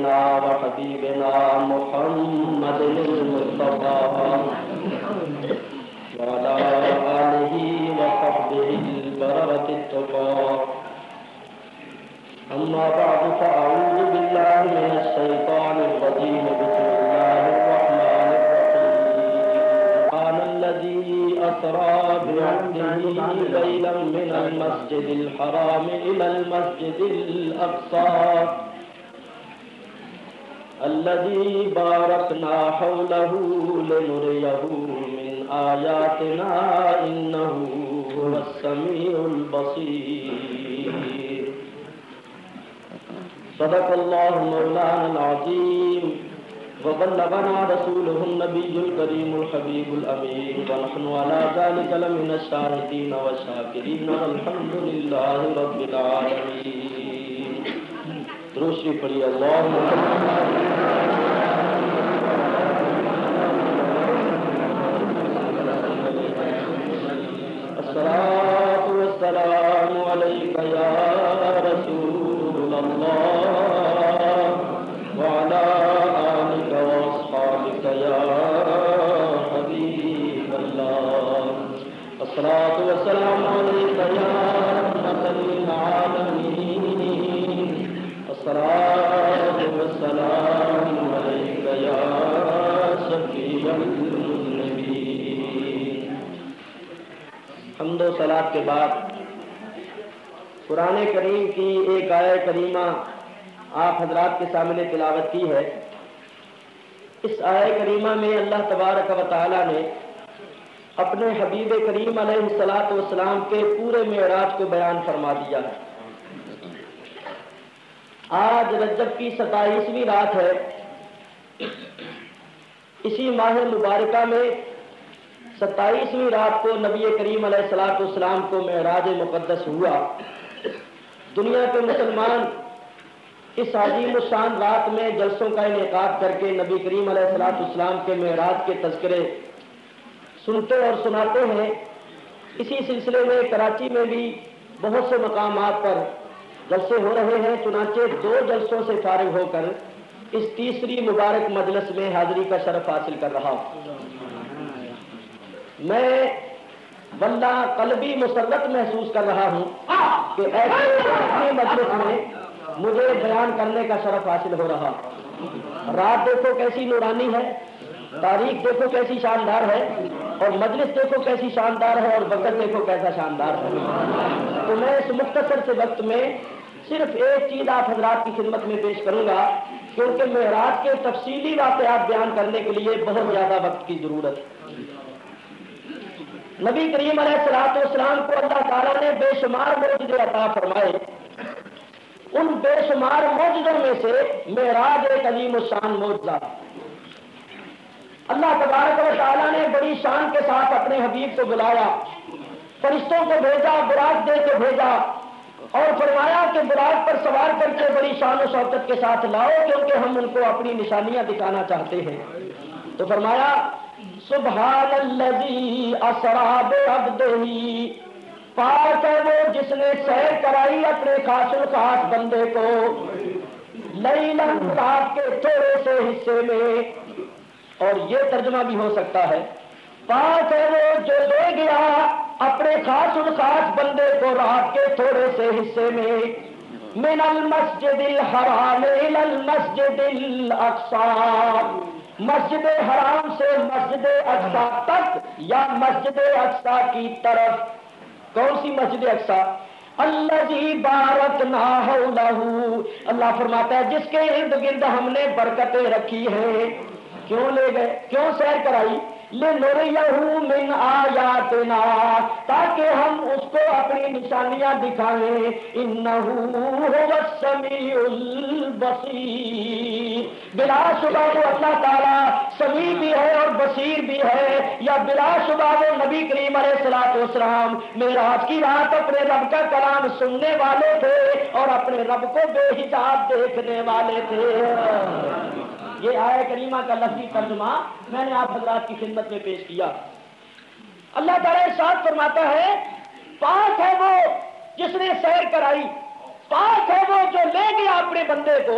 سيدنا وحبيبنا محمد المصطفى وعلى آله وصحبه البررة التقى. أما بعد فأعوذ بالله من الشيطان الرجيم. بسم الله الرحمن الرحيم. سبحان الذي أسرى بعبده ليلا من المسجد الحرام إلى المسجد الأقصى الذي باركنا حوله لنريه من آياتنا إنه هو السميع البصير. صدق الله مولانا العظيم وبلغنا رسوله النبي الكريم الحبيب الأمين ونحن على ذلك لمن الشاهدين والشاكرين والحمد لله رب العالمين. درود شریف پڑھیے. اللهم الصلاة والسلام عليك يا رسول الله وعلى آلك وأصحابك يا حبيب الله. الصلاة والسلام عليك يا رحمة للعالمين. الصلاة والسلام عليك يا شفيع المذنبين. حمد و صلاۃ کے بعد قرآن کریم کی ایک آیہ کریمہ آپ حضرات کے سامنے تلاوت کی ہے. اس آیہ کریمہ میں اللہ تبارک و تعالی نے اپنے حبیب کریم علیہ الصلاۃ والسلام کے پورے معراج کو بیان فرما دیا ہے. آج رجب کی 27ویں رات ہے. اسی ماہ مبارکہ میں 27ویں رات کو نبی کریم علیہ الصلاۃ والسلام کو معراج مقدس ہوا. دنیا کے مسلمان اس عظیم الشان رات میں جلسوں کا انعقاد کر کے نبی کریم علیہ الصلاۃ والسلام کے معراج کے تذکرے سنتے اور سناتے ہیں. اسی سلسلے میں کراچی میں بھی بہت سے مقامات پر جلسے ہو رہے ہیں. چنانچہ 2 جلسوں سے فارغ ہو کر اس تیسری مبارک مجلس میں حاضری کا شرف حاصل کر رہا ہوں. میں واللہ قلبی مسرت محسوس کر رہا ہوں کہ ایسے اپنی مجلس میں مجھے بیان کرنے کا شرف حاصل ہو رہا. رات دیکھو کیسی نورانی ہے, تاریخ دیکھو کیسی شاندار ہے, اور مجلس دیکھو کیسی شاندار ہے, اور وقت دیکھو کیسا شاندار ہے. تو میں اس مختصر سے وقت میں صرف ایک چیز آپ حضرات کی خدمت میں پیش کروں گا, کیونکہ معراج کے تفصیلی واقعات بیان کرنے کے لیے بہت زیادہ وقت کی ضرورت ہے. نبی کریم علیہ الصلوۃ والسلام کو اللہ تعالیٰ نے بے شمار معجزے عطا فرمائے. ان بے شمار معجزوں میں سے معراج ایک عظیم الشان معجزہ. اللہ تبارک و تعالیٰ نے بڑی شان کے ساتھ اپنے حبیب کو بلایا, فرشتوں کو بھیجا, براق دے کے بھیجا, اور فرمایا کہ براق پر سوار کر کے بڑی شان و شوکت کے ساتھ لاؤ, کیونکہ ہم ان کو اپنی نشانیاں دکھانا چاہتے ہیں. تو فرمایا سبحان الذی اسری بعبدہ, پاک ہے وہ جس نے سیر کرائی اپنے خاص الخاص بندے کو لیلا, رات کے تھوڑے سے حصے میں. اور یہ ترجمہ بھی ہو سکتا ہے پاک ہے وہ جو لے گیا اپنے خاص الخاص بندے کو رات کے تھوڑے سے حصے میں من المسجد الحرام الى المسجد الاقصى, مسجد حرام سے مسجد اقصی تک یا مسجد اقصی کی طرف. کون سی مسجد اقصی؟ الذی بارکنا حولہ, اللہ فرماتا ہے جس کے ارد گرد ہم نے برکتیں رکھی ہیں. کیوں لے گئے, کیوں سیر کرائی؟ لنریہ من آیاتنا, تاکہ ہم اس کو اپنی نشانیاں دکھائیں. انہ هو السمیع البصیر, بلا شبہ وہ اللہ تعالیٰ سمیع بھی ہے اور بصیر بھی ہے. یا بلا شبہ وہ نبی کریم علیہ الصلوۃ والسلام معراج کی رات اپنے رب کا کلام سننے والے تھے اور اپنے رب کو بے حجاب دیکھنے والے تھے. یہ آیہ کریمہ کا لفظی ترجمہ میں نے آپ حضرات کی خدمت میں پیش کیا. اللہ تعالیٰ ارشاد فرماتا ہے پاک ہے وہ جس نے سیر کرائی, پاک ہے وہ جو لے گیا اپنے بندے کو.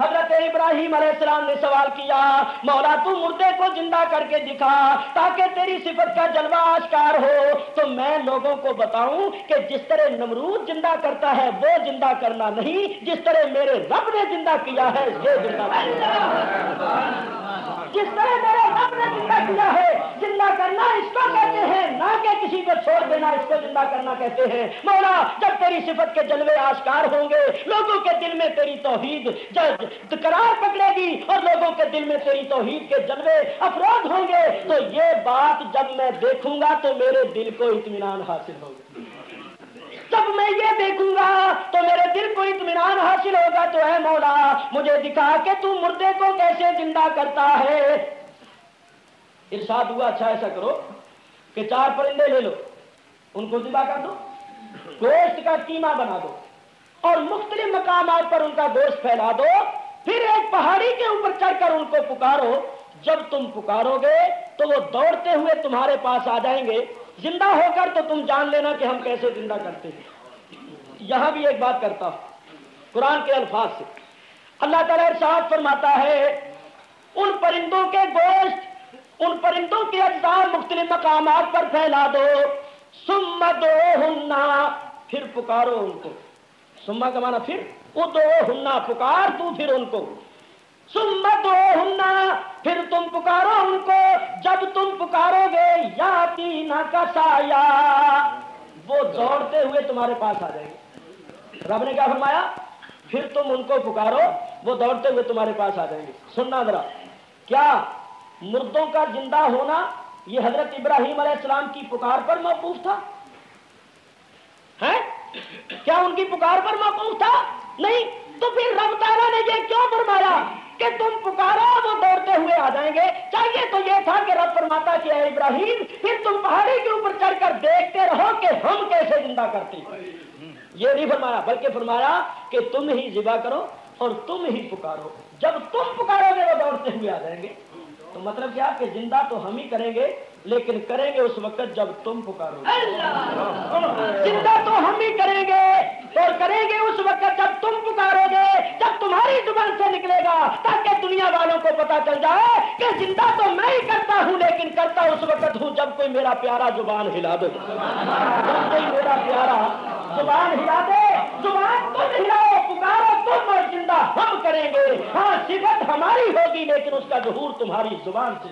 حضرت ابراہیم علیہ السلام نے سوال کیا مولا تو مردے کو زندہ کر کے دکھا تاکہ تیری صفت کا جلوہ آشکار ہو تو میں لوگوں کو بتاؤں کہ جس طرح نمرود زندہ کرتا ہے وہ زندہ کرنا نہیں، جس طرح میرے رب نے زندہ کیا ہے یہ زندہ کرنا، جس طرح میرے رب نے زندہ کیا ہے زندہ کرنا اس کو کہتے ہیں، نہ کہ کسی کو چھوڑ دینا اس کو زندہ کرنا کہتے ہیں۔ مولا جب تیری صفت کے جلوے آشکار ہوں گے لوگوں کے دل میں تیری توحید جب قرار پکڑے گی اور لوگوں کے دل میں تیری توحید کے جلوے افروز ہوں گے تو یہ بات جب میں دیکھوں گا تو میرے دل کو اطمینان حاصل ہوگا، جب میں یہ دیکھوں گا تو میرے دل کو اطمینان حاصل ہوگا۔ تو اے مولا مجھے دکھا کہ تو مردے کو کیسے زندہ کرتا ہے۔ ارشاد ہوا اچھا ایسا کرو کہ 4 پرندے لے لو، ان کو ذبح کر دو، گوشت کا قیمہ بنا دو اور مختلف مقامات پر ان کا گوشت پھیلا دو، پھر ایک پہاڑی کے اوپر چڑھ کر ان کو پکارو، جب تم پکارو گے تو وہ دوڑتے ہوئے تمہارے پاس آ جائیں گے، زندہ ہو کر تو تم جان لینا کہ ہم کیسے زندہ کرتے ہیں۔ یہاں بھی ایک بات کرتا ہوں قرآن کے الفاظ سے، اللہ تعالیٰ ارشاد فرماتا ہے ان پرندوں کے گوشت، ان پرندوں کے اجزاء مختلف مقامات پر پھیلا دو، ثم ادعوہن، پھر پکارو ان کو، ثم کا معنی پھر، ادعوہن پکار تو پھر ان کو، ثم ادعوہن پھر تم پکارو ان کو، جب تم پکارو گے یاتینک سعیا، وہ دوڑتے ہوئے تمہارے پاس آ جائیں گے۔ رب نے کیا فرمایا؟ پھر تم ان کو پکارو وہ دوڑتے ہوئے تمہارے پاس آ جائیں گے۔ سننا ذرا، کیا مردوں کا زندہ ہونا یہ حضرت ابراہیم علیہ السلام کی پکار پر موقوف تھا؟ کیا ان کی پکار پر موقوف تھا؟ نہیں، تو پھر رب تعالیٰ نے یہ کیوں فرمایا کہ تم پکارو وہ دوڑتے ہوئے آ جائیں گے؟ چاہیے تو یہ تھا کہ رب فرماتا کہ اے ابراہیم پھر تم پہاڑی کے اوپر چڑھ کر دیکھتے رہو کہ ہم کیسے زندہ کرتے ہیں۔ یہ نہیں فرمایا، بلکہ فرمایا کہ تم ہی ذبح کرو اور تم ہی پکارو، جب تم پکارو گے وہ دوڑتے ہوئے آ جائیں گے۔ تو مطلب کیا کہ زندہ تو ہم ہی کریں گے لیکن کریں گے اس وقت جب تم پکارو گے۔ زندہ تو ہم ہی کریں گے اور کریں گے اس وقت جب تم پکارو گے، جب تمہاری زبان سے نکلے گا، تاکہ دنیا والوں کو پتا چل جائے کہ زندہ تو میں ہی کرتا ہوں لیکن کرتا اس وقت ہوں جب کوئی میرا پیارا زبان ہلا دے، جب کوئی میرا پیارا زبان ہلا دے، زبان تم ہلاؤ، پکارو تم اور زندہ ہم کریں گے۔ ہاں صفت ہماری ہوگی لیکن اس کا ظہور تمہاری زبان سے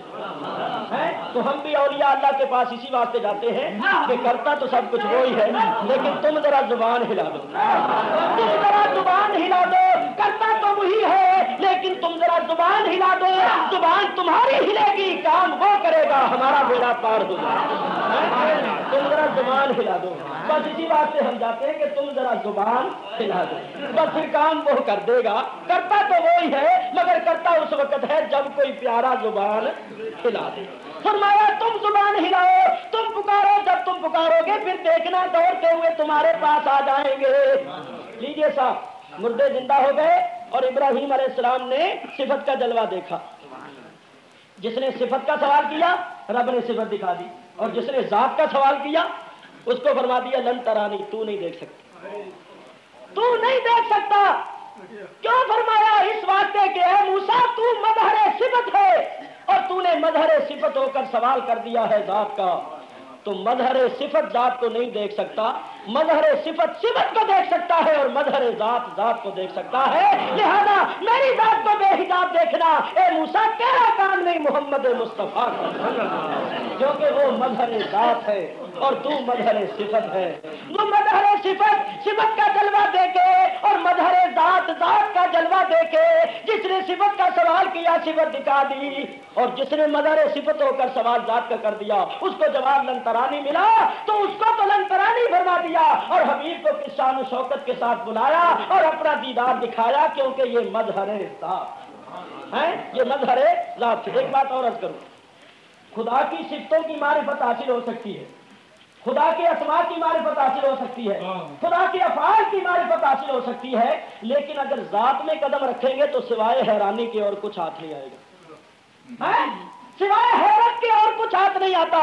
ہے۔ تو ہم بھی اولیاء اللہ کے پاس اسی واسطے جاتے ہیں کہ کرتا تو سب کچھ وہی ہے لیکن تم ذرا زبان ہلا دو، تم ذرا زبان ہلا دو، کرتا تو وہی ہے لیکن تم ذرا زبان ہلا دو، زبان تمہاری ہلے گی، کام وہ کرے گا، ہمارا بیڑا پار ہو جائے۔ تم ذرا زبان ہلا دو، بس اسی واسطے ہم جاتے ہیں کہ تم ذرا زبان ہلا دو، بس پھر کام وہ کر دے گا۔ کرتا تو وہی ہے مگر کرتا اس وقت ہے جب کوئی پیارا زبان ہلا دے۔ فرمایا تم زبان ہلاؤ، تم پکارو، جب تم پکارو گے پھر دیکھنا دوڑتے ہوئے تمہارے پاس آ جائیں گے۔ لیجیے صاحب، مردے زندہ ہو گئے اور ابراہیم علیہ السلام نے صفت کا جلوہ دیکھا۔ جس نے صفت کا سوال کیا رب نے صفت دکھا دی، اور جس نے ذات کا سوال کیا اس کو فرما دیا لن ترانی، تو نہیں دیکھ سکتا، تو نہیں دیکھ سکتا۔ کیوں فرمایا؟ اس واسطے کہ اے موسیٰ تو مظہر صفت ہے اور تو نے مظہر صفت ہو کر سوال کر دیا ہے ذات کا، تو مظہر صفت ذات کو نہیں دیکھ سکتا، مظہر صفت صفت کو دیکھ سکتا ہے اور مظہر ذات ذات کو دیکھ سکتا ہے۔ لہذا میری ذات کو بے حجاب دیکھنا اے موسیٰ تیرا کام نہیں، محمد مصطفیٰ کا، کیونکہ وہ مظہر ذات ہے اور تو مظہر صفت ہے۔ وہ مظہر صفت کا جلوہ دے کے اور مظہر ذات کا جلوہ دے کے، جس نے صفت کا سوال کیا صفت دکھا دی، اور جس نے مظہر صفت ہو کر سوال ذات کا کر دیا اس کو جواب لن ترانی ملا، تو اس کو تو لن ترانی فرما دیا اور حبیب کو کس شان و شوکت کے ساتھ بلایا اور اپنا دیدار دکھایا، کیونکہ یہ مظہر ذات ہے، یہ مظہر ذات۔ ایک بات اور عرض کروں، خدا کی صفتوں کی معرفت حاصل ہو سکتی ہے، خدا کے اسماء کی معرفت حاصل ہو سکتی ہے، خدا کے افعال کی معرفت حاصل ہو سکتی ہے، لیکن اگر ذات میں قدم رکھیں گے تو سوائے حیرانی کے اور کچھ ہاتھ نہیں آئے گا، سوائے حیرت کے اور کچھ ہاتھ نہیں آتا۔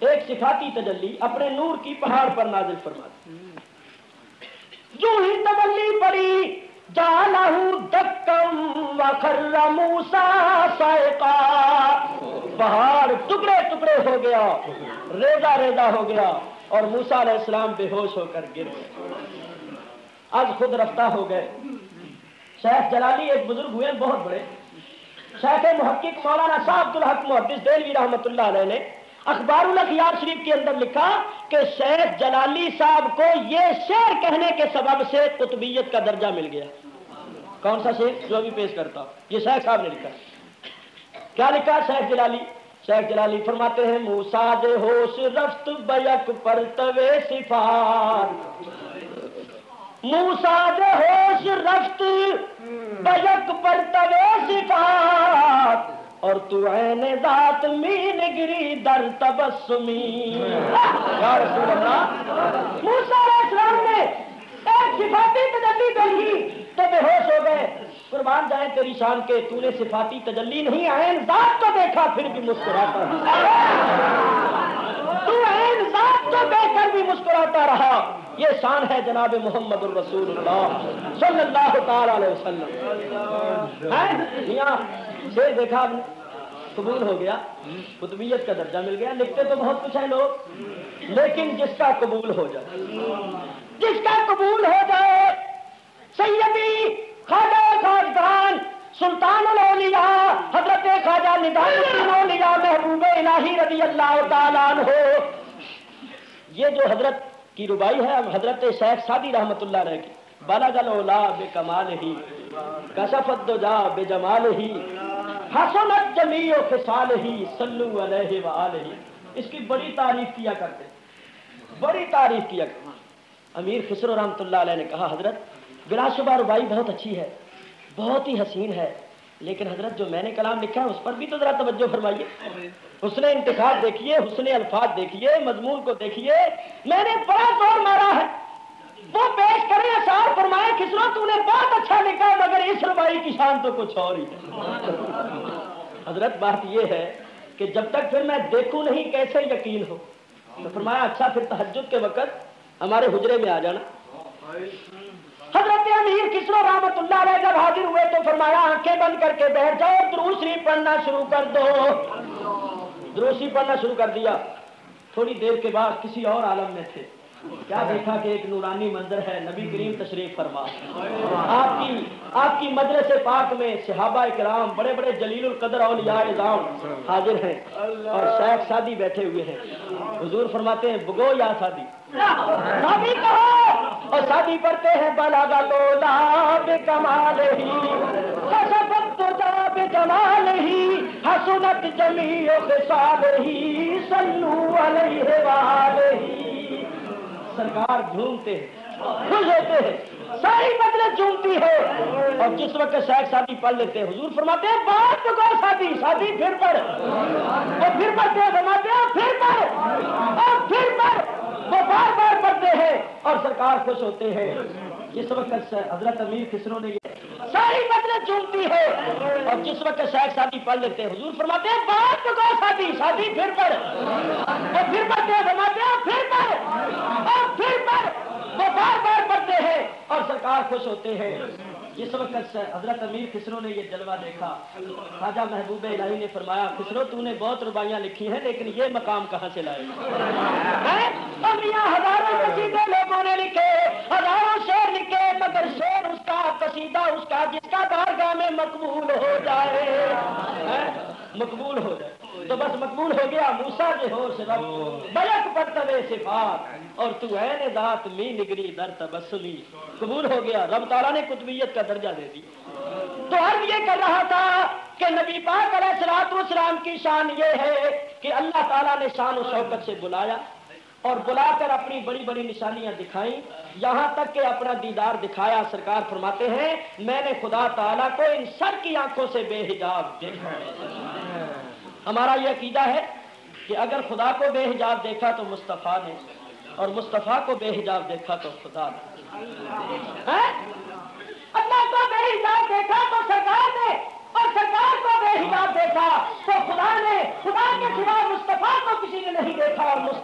ایک صفاتی تجلی اپنے نور کی پہاڑ پر نازل فرما دی. جو ہی تجلی پڑی جعلہ دکم وخر موسیٰ صعقا، پہاڑ ٹکڑے ٹکڑے ہو گیا، ریزہ ریزہ ہو گیا اور موسیٰ علیہ السلام بے ہوش ہو کر گر گئے، آج خود رفتہ ہو گئے. شیخ جلالی ایک بزرگ ہوئے بہت بڑے، شیخ محقق مولانا صاحب عبدالحق محدث دہلوی رحمۃ اللہ علیہ نے اخبار الاخیار شریف کے اندر لکھا کہ شیخ جلالی صاحب کو یہ شعر کہنے کے سبب سے قطبیت کا درجہ مل گیا. کون سا شعر؟ جو بھی پیش کرتا ہوں، یہ شیخ صاحب نے لکھا. کیا لکھا شیخ جلالی؟ شیخ جلالی فرماتے ہیں موسیٰ ج ہوش رفت بیک پرتوے صفات، موسیٰ ج ہوش رفت بیک پرتوے صفات، اور تو عین ذات می نگری در تبسمی. یا رسول اللہ، موسیٰ علیہ السلام نے ایک صفاتی تجلی دیکھی تو بے ہوش ہو گئے. قربان جائیں تیری شان کے، تو نے صفاتی تجلی نہیں عین ذات کو دیکھا پھر بھی مسکراتا رہا، تو عین ذات کو دیکھ کر بھی مسکراتا رہا. یہ شان ہے جناب محمد الرسول اللہ صلی اللہ تعالی علیہ وسلم. یہاں شعر دیکھا آپ نے، قبول ہو گیا، قطبیت کا درجہ مل گیا. لکھتے تو بہت کچھ ہے لوگ، لیکن جس کا قبول ہو جائے، جس کا قبول ہو جائے، سیدی خواجہ خواجگان سلطان الاولیاء حضرت خواجہ نظام الاولیاء محبوب الہی رضی اللہ تعالیٰ عنہ، یہ جو حضرت کی ربائی ہے حضرت شیخ سعدی رحمۃ اللہ علیہ کی، بلغ العلا بکمالہ کشف الدجا بجمالہ حسنت جمیع خصالہ صلوا علیہ وآلہ. اس کی بڑی تعریف کیا کرتے، بڑی تعریف کیا کرتے. امیر خسرو رحمۃ اللہ علیہ نے کہا حضرت بلا شبہ ربائی بہت اچھی ہے، بہت ہی حسین ہے، لیکن حضرت جو میں نے کلام لکھا ہے اس پر بھی تو ذرا توجہ فرمائیے. حسن انتخاب دیکھیے، حسن الفاظ دیکھیے، مضمون کو دیکھیے، میں نے بڑا زور مارا ہے. وہ پیش کریں اشعار، فرمائے خسرو تو نے بہت اچھا لکھا مگر اس ربائی کی شان تو کچھ اور ہی ہے. حضرت بات یہ ہے کہ جب تک پھر میں دیکھوں نہیں کیسے یقین ہو، تو فرمایا اچھا پھر تہجد کے وقت ہمارے حجرے میں آ جانا. حضرت امیر خسرو رحمۃ اللہ علیہ جب حاضر ہوئے تو فرمایا آنکھیں بند کر کے بیٹھ جاؤ، درود شریف پڑھنا شروع کر دو. درود شریف پڑھنا شروع کر دیا. تھوڑی دیر کے بعد کسی اور عالم میں تھے، کیا دیکھا کہ ایک نورانی منظر ہے، نبی کریم تشریف فرما، آپ کی مجلس پاک میں صحابہ کرام بڑے بڑے جلیل القدر اولیاء اعظام حاضر ہیں اور شیخ سعدی بیٹھے ہوئے ہیں. حضور فرماتے ہیں بگو یا سعدی، سعدی کہو، اور سعدی پڑھتے ہیں بلغ العلا بکمالہ کشف الدجا بجمالہ حسنت جمیع خصالہ صلوا علیہ وآلہ. سرکار جھومتے ہیں، خوش ہوتے ہیں، ساری مجلس جھومتی ہے. اور جس وقت شیخ سعدی پڑھ لیتے ہیں حضور فرماتے ہیں بات تو کہو سعدی، سعدی پھر پڑھ، اور پھر پڑھتے ہیں، فرماتے ہیں پھر پڑھ اور پھر پڑھ. وہ بار بار پڑھتے ہیں اور سرکار خوش ہوتے ہیں. جس وقت حضرت امیر خسرو نے یہ ساری مجلس جھومتی ہے اور جس وقت شیخ سعدی پڑھ لیتے ہیں حضور فرماتے ہیں بات تو کہو سعدی، سعدی پھر پڑھ، اور پھر پڑھتے ہیں، فرماتے ہیں پھر پڑھ اور پھر پڑھ. وہ بار بار پڑھتے ہیں اور سرکار خوش ہوتے ہیں. جس وقت حضرت امیر خسرو نے یہ جلوہ دیکھا، خواجہ محبوب الہی نے فرمایا خسرو تو نے بہت ربائیاں لکھی ہیں لیکن یہ مقام کہاں سے لائے؟ ہزاروں قصیدے لوگوں نے لکھے، ہزاروں شعر لکھے، مگر شعر اس کا، قصیدہ اس کا جس کا بارگاہ میں مقبول ہو جائے، مقبول ہو جائے تو بس مقبول ہو گیا. موسیٰ جو ہو رب بیک پرتوے صفات اور تو عین ذات می نگری در تبسمی. قبول ہو گیا، رب تعالیٰ نے قطبیت کا درجہ دے دی. تو عرض یہ کر رہا تھا کہ نبی پاک علیہ الصلوۃ والسلام کی شان یہ ہے کہ اللہ تعالیٰ نے شان و شوکت سے بلایا اور بلا کر اپنی بڑی بڑی نشانیاں دکھائیں، یہاں تک کہ اپنا دیدار دکھایا. سرکار فرماتے ہیں میں نے خدا تعالیٰ کو ان سر کی آنکھوں سے بے حجاب دیکھا. ہمارا یہ عقیدہ ہے کہ اگر خدا کو بے حجاب دیکھا تو مصطفیٰ نے، اور مصطفیٰ کو بے حجاب دیکھا تو خدا نے. اللہ کو بے حجاب دیکھا تو سرکار نے، اور سرکار کو بے حجاب دیکھا تو خدا نے. خدا کے سوا مصطفیٰ کو کسی نے نہیں دیکھا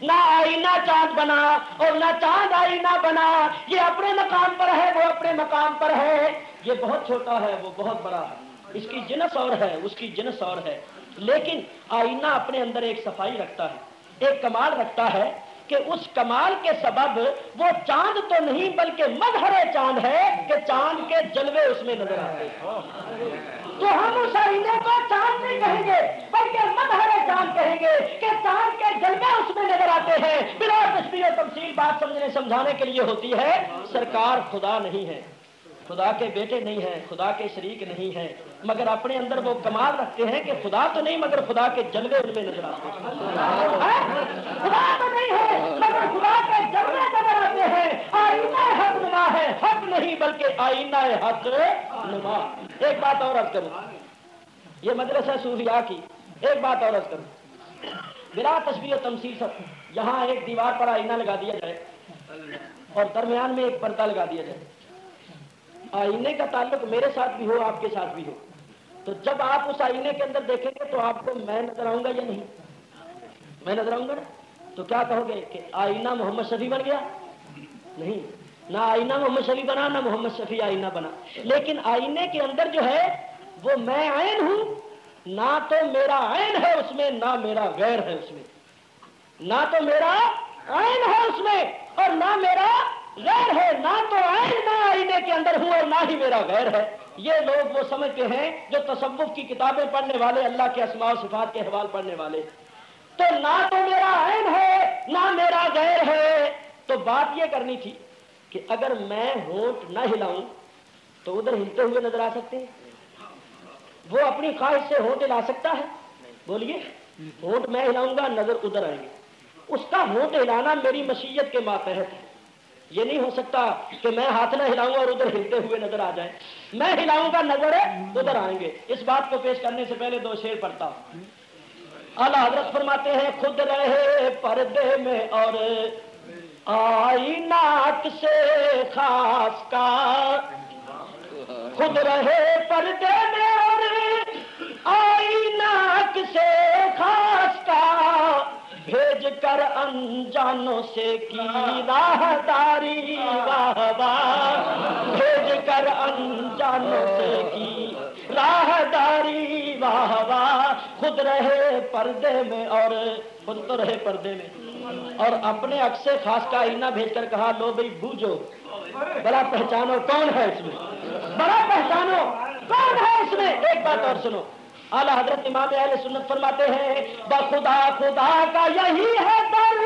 نہ آئینہ چاند بنا اور نہ چاند آئینہ بنا. یہ اپنے مقام پر ہے، وہ اپنے مقام پر ہے. یہ بہت چھوٹا ہے، وہ بہت بڑا ہے. اس کی جنس اور ہے، اس کی جنس اور ہے. لیکن آئینہ اپنے اندر ایک صفائی رکھتا ہے، ایک کمال رکھتا ہے کہ اس کمال کے سبب وہ چاند تو نہیں بلکہ مظہر چاند ہے کہ چاند کے جلوے اس میں نظر آتے ہیں. تو ہم اس آئینے کو چاند نہیں کہیں گے بلکہ مظہر چاند کہیں گے کہ چاند کے جلوے اس میں نظر آتے ہیں. بلا تشبیہ و تمثیل بات سمجھانے کے لیے ہوتی ہے. سرکار خدا نہیں ہے، خدا کے بیٹے نہیں ہیں، خدا کے شریک نہیں ہیں، مگر اپنے اندر وہ کمال رکھتے ہیں کہ خدا تو نہیں مگر خدا کے جلوے ان میں نظر آتے ہیں. خدا تو نہیں ہے مگر خدا کے جلوے نظر آتے ہیں. آئینہ حق نما ہے، حق نہیں بلکہ آئینہ حق نما. ایک بات اور عرض کروں، یہ مدرسہ صوفیاء کی ایک بات اور عرض کروں بلا تشبیہ و تمثیل. سب یہاں ایک دیوار پر آئینہ لگا دیا جائے اور درمیان میں ایک پردہ لگا دیا جائے. آئینے کا تعلق میرے ساتھ بھی ہو، آپ کے ساتھ بھی ہو، تو جب آپ اس آئینے کے اندر دیکھیں گے تو آپ کو میں نظر آؤں گا یا نہیں؟ میں نظر آؤں گا نا. تو کیا کہو گے کہ آئینہ محمد شفیع بن گیا؟ نہیں، نہ آئینہ محمد شفیع بنا نہ محمد شفیع آئینہ بنا. لیکن آئینے کے اندر جو ہے وہ میں عین ہوں. نہ تو میرا عین ہے اس میں، نہ میرا غیر ہے اس میں. نہ تو میرا عین ہے اس میں اور نہ میرا غیر ہے. نہ تو عین میں آئینے کے اندر ہوں اور نہ ہی میرا غیر ہے. یہ لوگ وہ سمجھتے ہیں جو تصوف کی کتابیں پڑھنے والے، اللہ کے اسماء و صفات کے احوال پڑھنے والے. تو نہ تو میرا عین ہے نہ میرا غیر ہے. تو بات یہ کرنی تھی کہ اگر میں ہونٹ نہ ہلاؤں تو ادھر ہلتے ہوئے نظر آ سکتے ہیں. وہ اپنی خواہش سے ہونٹ ہلا سکتا ہے؟ بولیے. ہونٹ میں ہلاؤں گا نظر ادھر آئیں گے. اس کا ہونٹ ہلانا میری مشیت کے ماتحت ہے. یہ نہیں ہو سکتا کہ میں ہاتھ نہ ہلاؤں اور ادھر ہلتے ہوئے نظر آ جائیں. میں ہلاؤں گا نظر ادھر آئیں گے. اس بات کو پیش کرنے سے پہلے دو شعر پڑھتا ہوں. اعلیٰ حضرت فرماتے ہیں خود رہے پردے میں اور آئینہ سے خاص کا. خود رہے پردے میں اور آئینہ سے خاص کا. بھیج کر انجانوں سے کی راہداری واہ واہ. بھیج کر انجانوں سے کی راہداری واہ واہ. خود رہے پردے میں اور خود تو رہے پردے میں اور اپنے عکس خاص کا آئینہ بھیج کر کہا لو بھائی بوجھو، بڑا پہچانو کون ہے اس میں، بڑا پہچانو کون ہے اس میں. ایک بات اور سنو. اعلیٰ حضرت امام اہل سنت فرماتے ہیں بخدا خدا کا یہی ہے در،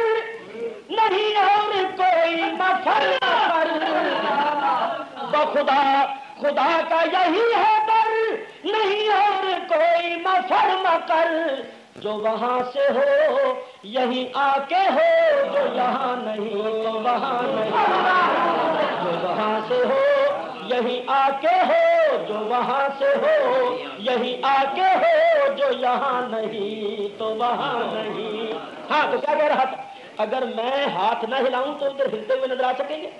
نہیں اور کوئی مفر پر. بخدا خدا کا یہی ہے در، نہیں اور کوئی مفر مکر. جو وہاں سے ہو یہی آ کے ہو، جو یہاں نہیں تو وہاں نہیں. جو وہاں سے ہو یہی آ کے ہو، جو وہاں سے ہو یہی آ کے ہو، جو یہاں نہیں تو وہاں نہیں. ہاں تو کیا کہہ رہا تھا؟ اگر میں ہاتھ نہ ہلاؤں تو ادھر ہلتے ہوئے نظر آ سکیں گے،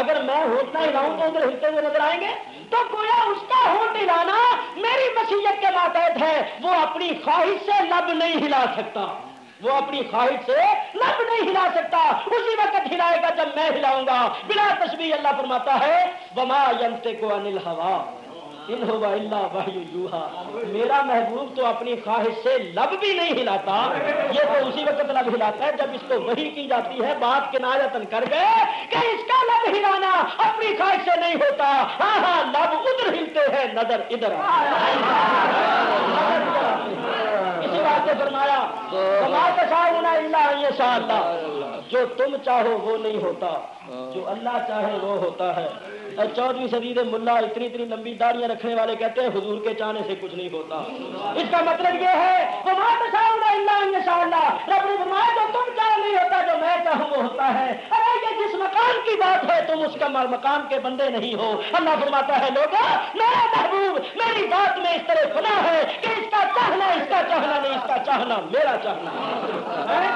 اگر میں ہونٹ نہ ہلاؤں تو ادھر ہلتے ہوئے نظر آئیں گے. تو گویا اس کا ہونٹ ہلانا میری مشیت کے ماتحت ہے. وہ اپنی خواہش سے لب نہیں ہلا سکتا، وہ اپنی خواہش سے لب نہیں ہلا سکتا. اسی وقت ہلائے گا جب میں ہلاؤں گا. بلا تشبیہ اللہ فرماتا ہے وما ينطق عن الهوى ان هو الا وحی یوحی. میرا محبوب تو اپنی خواہش سے لب بھی نہیں ہلاتا. یہ تو اسی وقت لب ہلاتا ہے جب اس کو وحی کی جاتی ہے. بات کنایتن کر گئے کہ اس کا لب ہلانا اپنی خواہش سے نہیں ہوتا. ہاں ہاں لب ادھر ہلتے ہیں نظر ادھر. اسی بات سے فرمایا وما تشاءون الا ان یشاء اللہ. جو تم چاہو وہ نہیں ہوتا، جو اللہ چاہے وہ ہوتا ہے. 14ویں صدی کے ملا اتنی اتنی لمبی داڑیاں رکھنے والے کہتے ہیں حضور کے چاہنے سے کچھ نہیں ہوتا. اس کا مطلب یہ ہے وما تشاءون الا ان یشاء اللہ. رب نے فرمایا جو تم چاہو نہیں ہوتا، جو میں چاہوں وہ ہوتا ہے. ارے یہ جس مقام کی بات ہے تم اس کا مقام کے بندے نہیں ہو. اللہ فرماتا ہے لوگوں میرا محبوب میری بات میں اس طرح فنا ہے کہ اس کا چاہنا اس کا چاہنا نہیں، اس کا چاہنا میرا چاہنا ہے.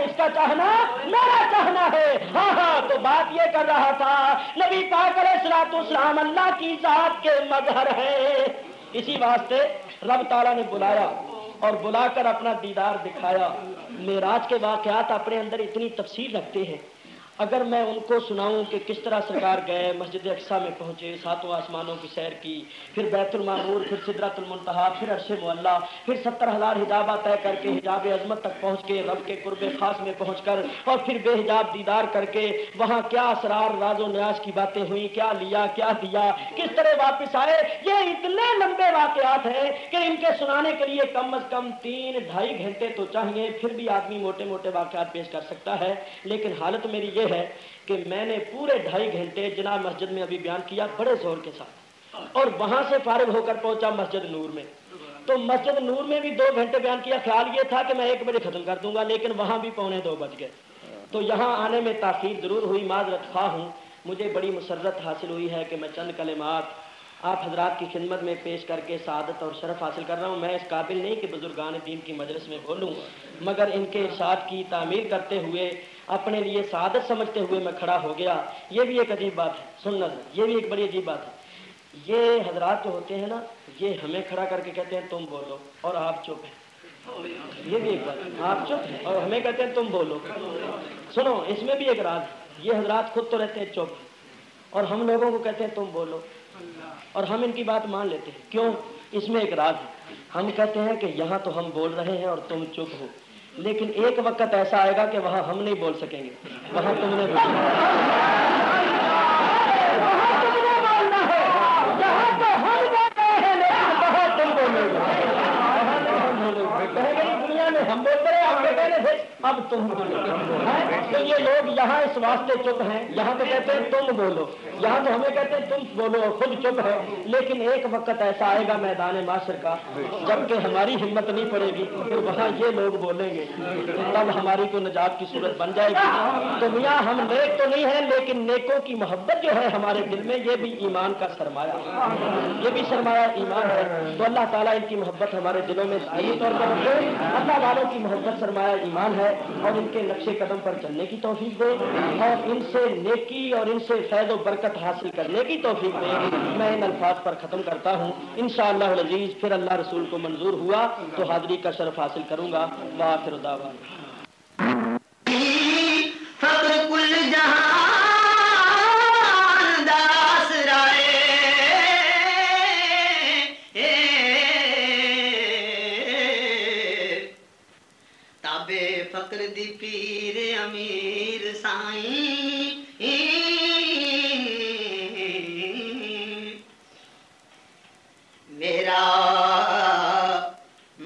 اس کا چاہنا میرا چاہنا ہے. ہاں ہاں تو بات یہ کر رہا تھا نبی پاک علیہ الصلوۃ والسلام اللہ کی ذات کے مظہر ہے. اسی واسطے رب تعالیٰ نے بلایا اور بلا کر اپنا دیدار دکھایا. معراج کے واقعات اپنے اندر اتنی تفصیل رکھتے ہیں، اگر میں ان کو سناؤں کہ کس طرح سرکار گئے، مسجد اقصیٰ میں پہنچے، ساتوں آسمانوں کی سیر کی، پھر بیت المعمور، پھر سدرۃ المنتہا، پھر عرش معلیٰ، پھر 70,000 حجابہ طے کر کے حجاب عظمت تک پہنچ کے رب کے قرب خاص میں پہنچ کر اور پھر بے حجاب دیدار کر کے وہاں کیا اسرار راز و نیاز کی باتیں ہوئیں، کیا لیا کیا دیا، کس طرح واپس آئے. یہ اتنے لمبے واقعات ہیں کہ ان کے سنانے کے لیے کم از کم 3-2.5 گھنٹے تو چاہیے. پھر بھی آدمی موٹے موٹے واقعات پیش کر سکتا ہے، لیکن حالت میری یہ ہے کہ میں نے پورے 2.5 گھنٹے جناب مسجد میں ابھی بیان کیا بڑے زور کے ساتھ، اور وہاں سے فارغ ہو کر پہنچا مسجد نور میں. تو مسجد نور میں بھی 2 گھنٹے بیان کیا. خیال یہ تھا کہ میں 1 بجے ختم کر دوں گا، لیکن وہاں بھی 1:45 بج گئے. تو یہاں آنے میں تاخیر ضرور ہوئی، معذرت خواہ ہوں. مجھے بڑی مسرت حاصل ہوئی ہے کہ میں چند کلمات آپ حضرات کی خدمت میں پیش کر کے سعادت اور شرف حاصل کر رہا ہوں. میں اس قابل نہیں کہ بزرگان دین کی مجلس میں بولوں، مگر ان کے ارشاد کی تعمیر کرتے ہوئے اپنے لیے سعادت سمجھتے ہوئے میں کھڑا ہو گیا. یہ بھی ایک عجیب بات ہے، سننا، یہ بھی ایک بڑی عجیب بات ہے. یہ حضرات جو ہوتے ہیں نا، یہ ہمیں کھڑا کر کے کہتے ہیں تم بولو اور آپ چپ ہیں. یہ بھی ایک بات ہے، آپ چپ ہیں اور ہمیں کہتے ہیں تم بولو. سنو، اس میں بھی ایک راز ہے. یہ حضرات خود تو رہتے ہیں چپ اور ہم لوگوں کو کہتے ہیں تم بولو، اور ہم ان کی بات مان لیتے ہیں. کیوں؟ اس میں ایک راز ہے. ہم کہتے ہیں کہ یہاں تو ہم بول رہے ہیں اور تم چپ ہو، لیکن ایک وقت ایسا آئے گا کہ وہاں ہم نہیں بول سکیں گے، وہاں تم نے بولنا ہے. یہاں تو ہم بول رہے ہیں لیکن وہاں تم بولو گے. کہیں گے دنیا میں ہم بولتے رہے، ہم کہنے سے اب تم بولو. تو یہ لوگ یہاں اس واسطے چپ ہیں. یہاں تو کہتے ہیں تم بولو، یہاں تو ہمیں کہتے ہیں تم بولو اور خود چپ ہے. لیکن ایک وقت ایسا آئے گا میدان معاشر کا جبکہ ہماری ہمت نہیں پڑے گی، پھر وہاں یہ لوگ بولیں گے، تب ہماری کو نجات کی صورت بن جائے گی. تو میاں ہم نیک تو نہیں ہیں، لیکن نیکوں کی محبت جو ہے ہمارے دل میں، یہ بھی ایمان کا سرمایہ، یہ بھی سرمایہ ایمان ہے. تو اللہ تعالیٰ ان کی محبت ہمارے دلوں میں دائمی طور پر رکھے. اللہ والوں کی محبت سرمایہ ایمان ہے، اور ان کے نقش قدم پر چلنے کی توفیق دے اور ان سے نیکی اور ان سے فیض و برکت حاصل کرنے کی توفیق دے. میں ان الفاظ پر ختم کرتا ہوں. انشاءاللہ العزیز پھر اللہ رسول کو منظور ہوا تو حاضری کا شرف حاصل کروں گا. وآخر دعوانا فخر کل جہاں داس رائے تابے فقر دی پیر امیر سائیں میرا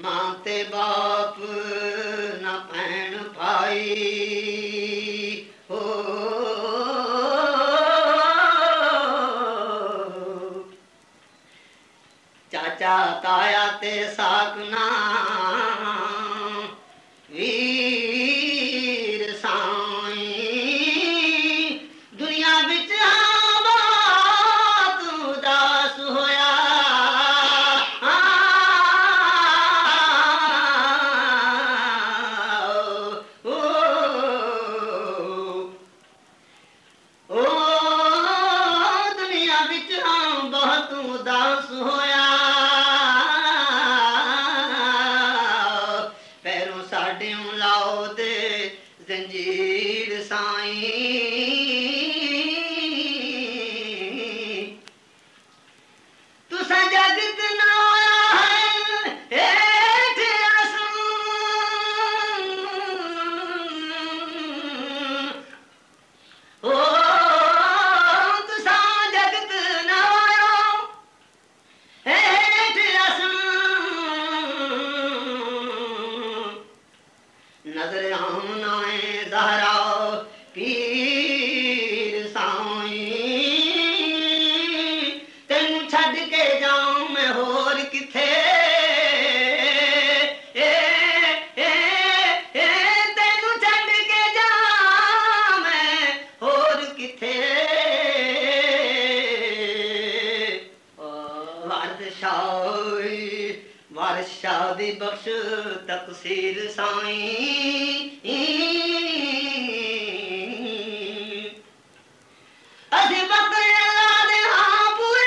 ماں تے باپ نہ بہن بھائی ہو چاچا تایا تے ساکنا ویر سائیں دنیا بچ بہت اداس ہویا دنیا بچ بہت اداس ہویا پیروں ساڈے لاؤ دے زنجیر سائیں تساں جگت نہ نظر آمنا زہرا پیر سائیں تینوں چھڈ کے جاؤں میں ہور کتھے تینوں چھڈ کے جاؤں میں ہور کتھے وارشاہ دی بخش تقصیر سائیں اسی بکر اللہ دے ہاں پورے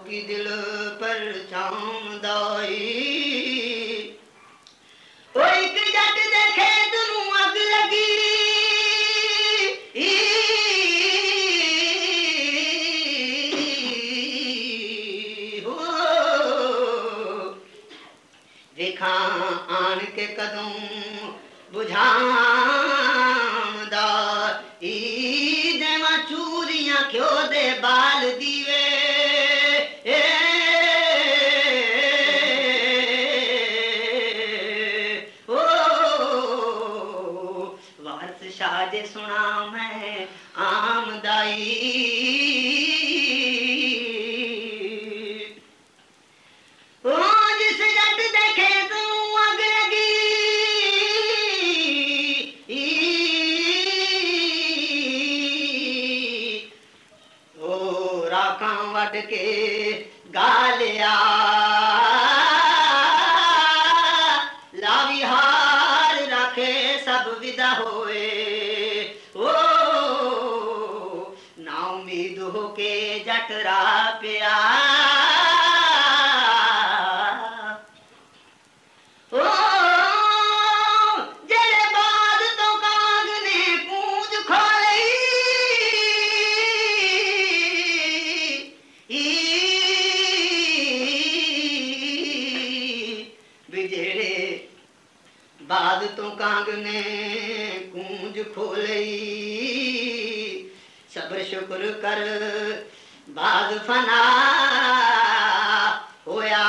کی دل پر چاندائی وہ ایک جٹ دیکھے تنوں اگ لگی دیکھاں آن کے قدم بجھاندہ دیواں چوریاں کیوں دے بال دیوے وارث شاہ جے سنا میں آمدائی جس جٹ دیکھے تو اگ لگی راکاں وڈ کے گالیا لاوی ہار رکھے سب ودا ہوئے نا امید ہو کے جٹ را پیا بعد تو کانگ نے کونج کھولئی صبر شکر کر بعد فنا ہویا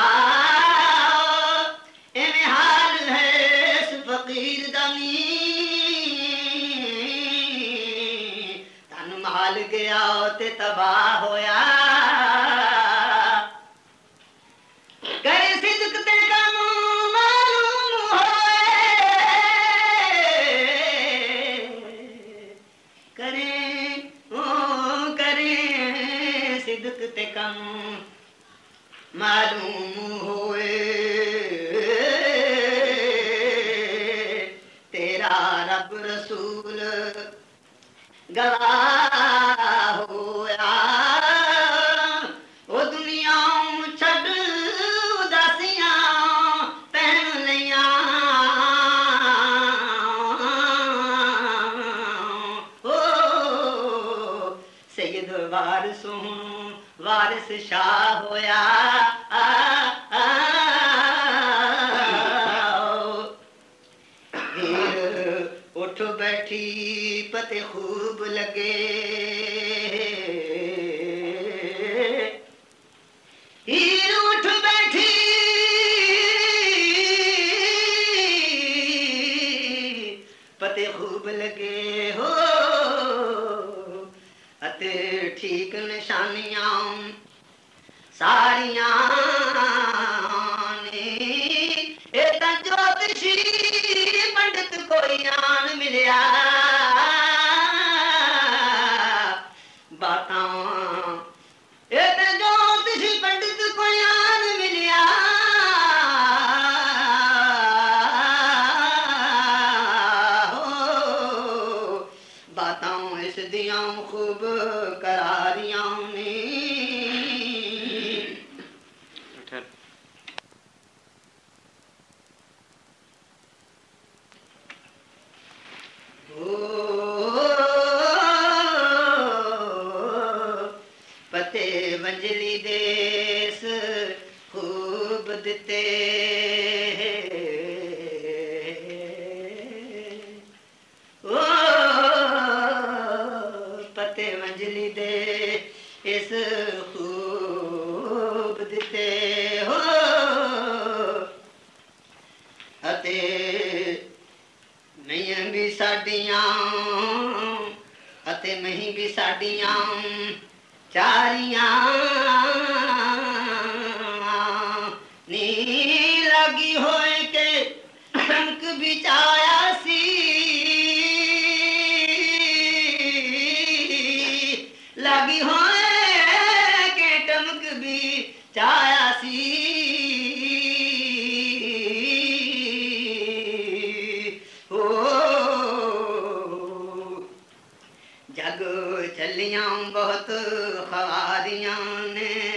ایویں حال ہے اس فقیر دمی تن مال گیا تے تباہ ہویا کرے صدق تے کم تے کم معلوم ہوئے تیرا رب رسول گواہ ہویا وہ دنیا چھڈ اداسیاں پہن لیاں سید وارثوں وارث شاہ ہویا ہیر اٹھ بیٹھی پتے خوب لگے ہیر اٹھ بیٹھی پتے خوب لگے ہو اتے ٹھیک نشانیاں ساریاں نے ایتا جوتشی پنڈت کوئی آن ملیا باتاں ایتا جوتشی پنڈت کوئی آن ملیا باتاں اس دیاں خوب کراریاں نے پتے ونجلی دیس خوب دتے پتے ونجلی دے اس خوب دتے ہو اتے نہیں بھی ساڈیاں اتے نہیں بھی ساڈیاں چاریاں نی لگی ہوئے کہ ٹنک بچایا سی لگی ہوئے کہ ٹمک بھی چایا سی جگ چلیاں بہت خواریاں نے